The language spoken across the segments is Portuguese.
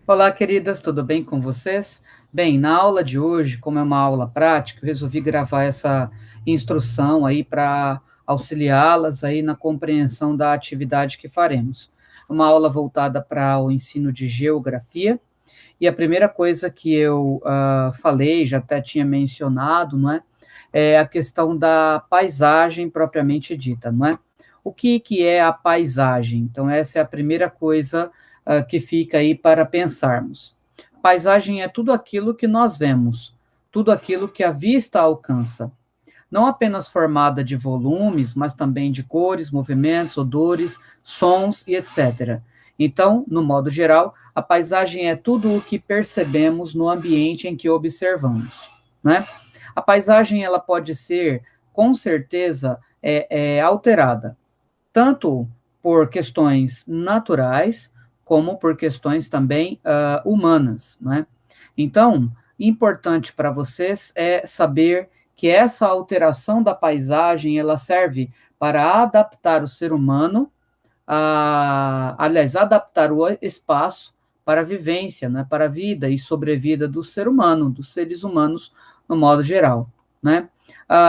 Olá, queridas, tudo bem com vocês? Bem, na aula de hoje, como é uma aula prática, eu resolvi gravar essa instrução aí para auxiliá-las aí na compreensão da atividade que faremos. Uma aula voltada para o ensino de geografia, e a primeira coisa que eu falei, já até tinha mencionado, não é? É a questão da paisagem propriamente dita, não é? O que é a paisagem? Então, essa é a primeira coisa que fica aí para pensarmos. Paisagem é tudo aquilo que nós vemos, tudo aquilo que a vista alcança, não apenas formada de volumes, mas também de cores, movimentos, odores, sons e etc. Então, no modo geral, a paisagem é tudo o que percebemos no ambiente em que observamos, né? A paisagem ela pode ser, com certeza, alterada, tanto por questões naturais, como por questões também humanas, né? Então, importante para vocês é saber que essa alteração da paisagem, ela serve para adaptar o ser humano, aliás, adaptar o espaço para a vivência, né, para a vida e sobrevida do ser humano, dos seres humanos no modo geral, né?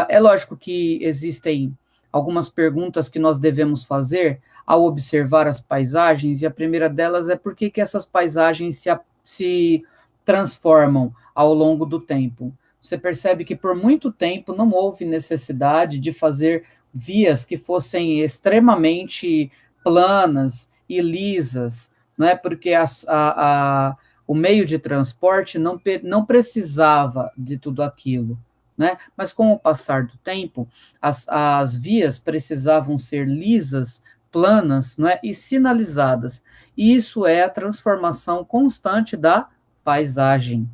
É lógico que existem algumas perguntas que nós devemos fazer ao observar as paisagens, e a primeira delas é por que essas paisagens se transformam ao longo do tempo. Você percebe que por muito tempo não houve necessidade de fazer vias que fossem extremamente planas e lisas, não é? Porque o meio de transporte não precisava de tudo aquilo, né? Mas com o passar do tempo, as vias precisavam ser lisas, planas, não é? E sinalizadas. E isso é a transformação constante da paisagem.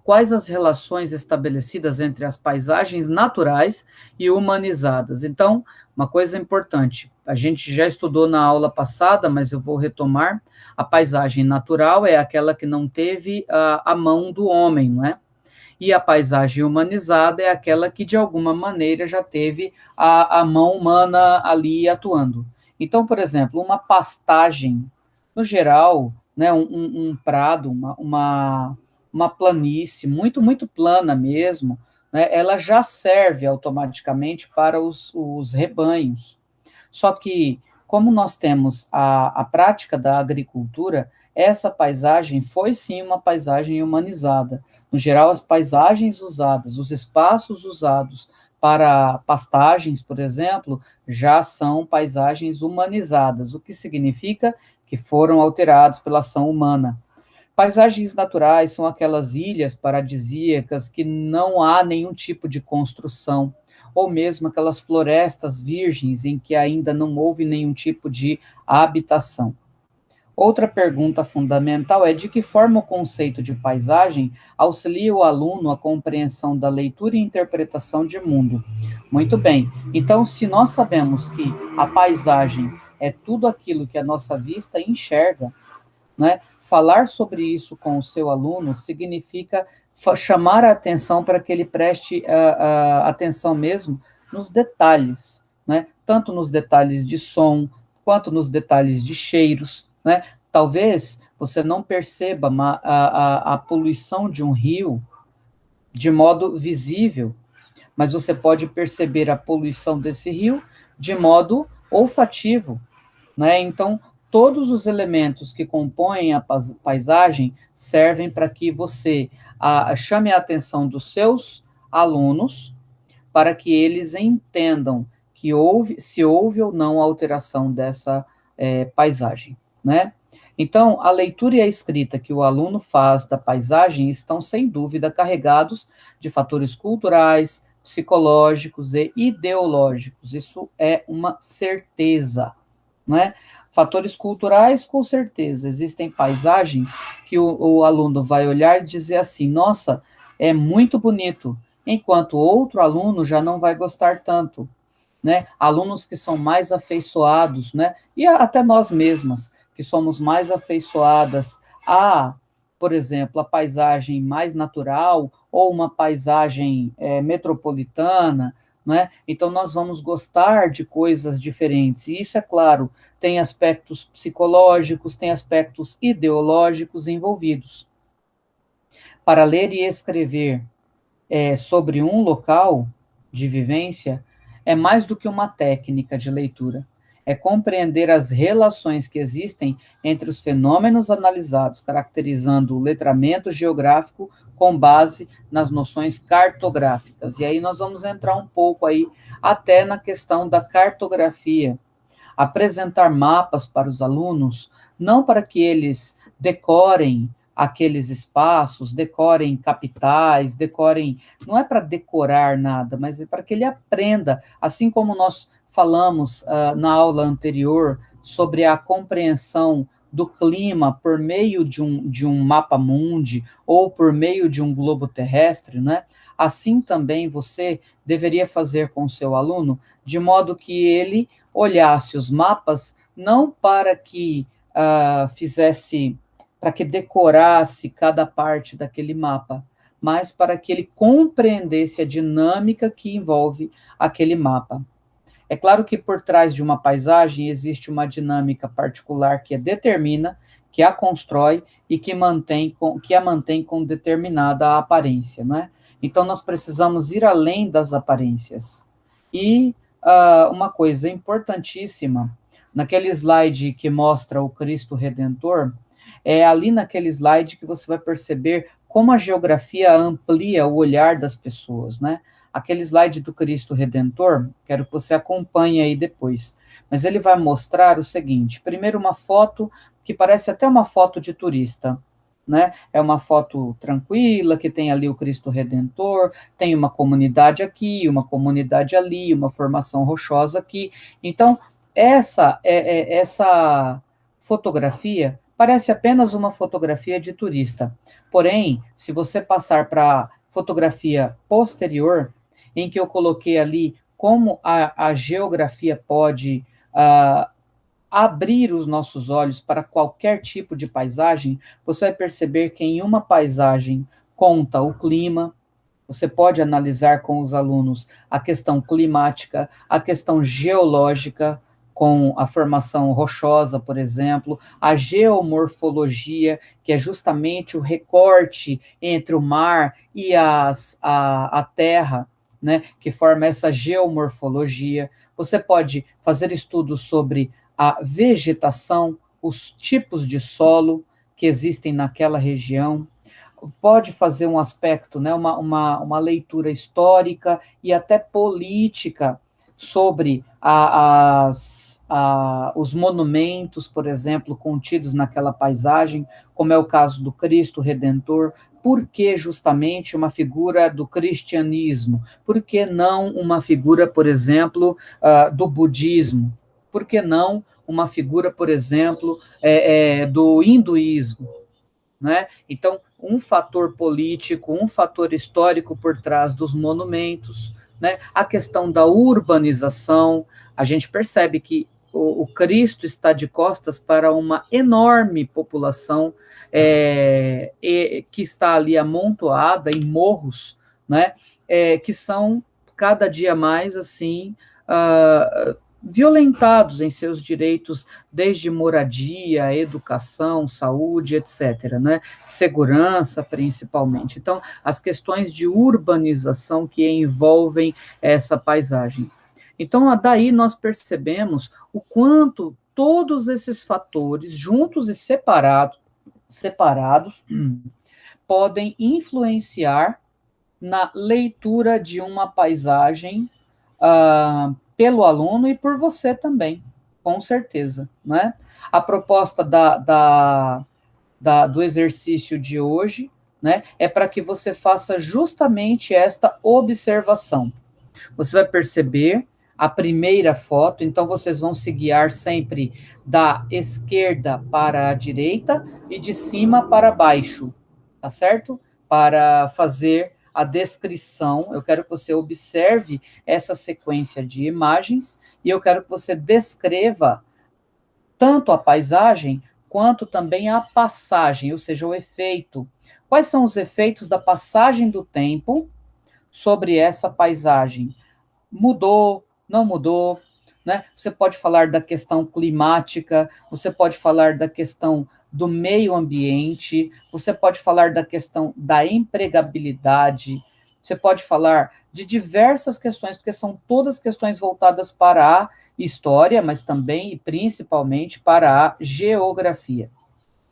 Quais as relações estabelecidas entre as paisagens naturais e humanizadas? Então, uma coisa importante, a gente já estudou na aula passada, mas eu vou retomar, a paisagem natural é aquela que não teve a mão do homem, não é? E a paisagem humanizada é aquela que, de alguma maneira, já teve a mão humana ali atuando. Então, por exemplo, uma pastagem, no geral, né, um prado, uma planície muito plana mesmo, né, ela já serve automaticamente para os rebanhos. Só que, como nós temos a prática da agricultura, essa paisagem foi sim uma paisagem humanizada. No geral, as paisagens usadas, os espaços usados para pastagens, por exemplo, já são paisagens humanizadas, o que significa que foram alterados pela ação humana. Paisagens naturais são aquelas ilhas paradisíacas que não há nenhum tipo de construção, ou mesmo aquelas florestas virgens em que ainda não houve nenhum tipo de habitação. Outra pergunta fundamental é de que forma o conceito de paisagem auxilia o aluno à compreensão da leitura e interpretação de mundo. Muito bem, então, se nós sabemos que a paisagem é tudo aquilo que a nossa vista enxerga, né? Falar sobre isso com o seu aluno significa chamar a atenção para que ele preste atenção mesmo nos detalhes, né? Tanto nos detalhes de som, quanto nos detalhes de cheiros, né? Talvez você não perceba a poluição de um rio de modo visível, mas você pode perceber a poluição desse rio de modo olfativo, né? Então, todos os elementos que compõem a paisagem servem para que você chame a atenção dos seus alunos, para que eles entendam que se houve ou não alteração dessa paisagem, né? Então, a leitura e a escrita que o aluno faz da paisagem estão, sem dúvida, carregados de fatores culturais, psicológicos e ideológicos. Isso é uma certeza, né? Fatores culturais, com certeza. Existem paisagens que o aluno vai olhar e dizer assim: nossa, é muito bonito, enquanto outro aluno já não vai gostar tanto, né? Alunos que são mais afeiçoados, né? E até nós mesmas, que somos mais afeiçoadas a, por exemplo, a paisagem mais natural ou uma paisagem metropolitana, né? Então, nós vamos gostar de coisas diferentes. E isso, é claro, tem aspectos psicológicos, tem aspectos ideológicos envolvidos. Para ler e escrever sobre um local de vivência é mais do que uma técnica de leitura. É compreender as relações que existem entre os fenômenos analisados, caracterizando o letramento geográfico com base nas noções cartográficas. E aí nós vamos entrar um pouco aí até na questão da cartografia. Apresentar mapas para os alunos, não para que eles decorem aqueles espaços, decorem capitais, decorem, não é para decorar nada, mas é para que ele aprenda, assim como nós falamos na aula anterior sobre a compreensão do clima por meio de um mapa mundi ou por meio de um globo terrestre, né? Assim também você deveria fazer com o seu aluno, de modo que ele olhasse os mapas não para que para que decorasse cada parte daquele mapa, mas para que ele compreendesse a dinâmica que envolve aquele mapa. É claro que por trás de uma paisagem existe uma dinâmica particular que a determina, que a constrói e que a mantém com determinada aparência, né? Então nós precisamos ir além das aparências. E uma coisa importantíssima, naquele slide que mostra o Cristo Redentor, é ali naquele slide que você vai perceber como a geografia amplia o olhar das pessoas, né? Aquele slide do Cristo Redentor, quero que você acompanhe aí depois, mas ele vai mostrar o seguinte: primeiro, uma foto que parece até uma foto de turista, né? É uma foto tranquila, que tem ali o Cristo Redentor, tem uma comunidade aqui, uma comunidade ali, uma formação rochosa aqui. Então, essa fotografia parece apenas uma fotografia de turista. Porém, se você passar para a fotografia posterior, em que eu coloquei ali como a geografia pode abrir os nossos olhos para qualquer tipo de paisagem, você vai perceber que em uma paisagem conta o clima, você pode analisar com os alunos a questão climática, a questão geológica, com a formação rochosa, por exemplo, a geomorfologia, que é justamente o recorte entre o mar e a terra, né, que forma essa geomorfologia. Você pode fazer estudos sobre a vegetação, os tipos de solo que existem naquela região, pode fazer um aspecto, né, uma leitura histórica e até política sobre os monumentos, por exemplo, contidos naquela paisagem, como é o caso do Cristo Redentor. Por que justamente uma figura do cristianismo? Por que não uma figura, por exemplo, do budismo? Por que não uma figura, por exemplo, do hinduísmo? Né? Então, um fator político, um fator histórico por trás dos monumentos, né? A questão da urbanização, a gente percebe que o Cristo está de costas para uma enorme população que está ali amontoada em morros, né? Que são cada dia mais assim violentados em seus direitos, desde moradia, educação, saúde, etc., né? Segurança, principalmente. Então, as questões de urbanização que envolvem essa paisagem. Então, daí nós percebemos o quanto todos esses fatores, juntos e separados podem influenciar na leitura de uma paisagem pelo aluno e por você também, com certeza, né? A proposta do exercício de hoje, né, é para que você faça justamente esta observação. Você vai perceber a primeira foto, então vocês vão se guiar sempre da esquerda para a direita e de cima para baixo, tá certo? Para fazer a descrição, eu quero que você observe essa sequência de imagens e eu quero que você descreva tanto a paisagem quanto também a passagem, ou seja, o efeito. Quais são os efeitos da passagem do tempo sobre essa paisagem? mudou, não mudou, né? Você pode falar da questão climática, você pode falar da questão do meio ambiente, você pode falar da questão da empregabilidade, você pode falar de diversas questões, porque são todas questões voltadas para a história, mas também e principalmente para a geografia.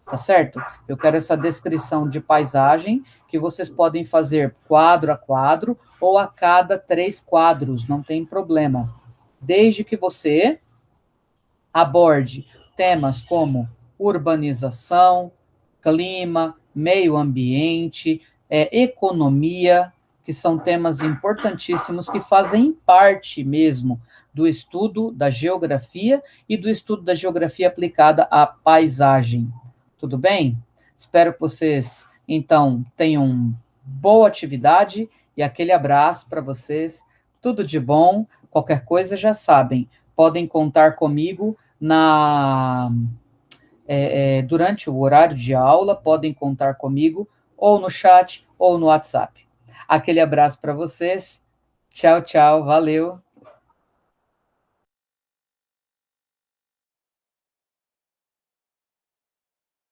Tá certo? Eu quero essa descrição de paisagem que vocês podem fazer quadro a quadro ou a cada 3 quadros, não tem problema. Desde que você aborde temas como urbanização, clima, meio ambiente, economia, que são temas importantíssimos que fazem parte mesmo do estudo da geografia e do estudo da geografia aplicada à paisagem. Tudo bem? Espero que vocês, então, tenham boa atividade e aquele abraço para vocês. Tudo de bom. Qualquer coisa já sabem, podem contar comigo durante o horário de aula, podem contar comigo ou no chat ou no WhatsApp. Aquele abraço para vocês. Tchau, tchau. Valeu.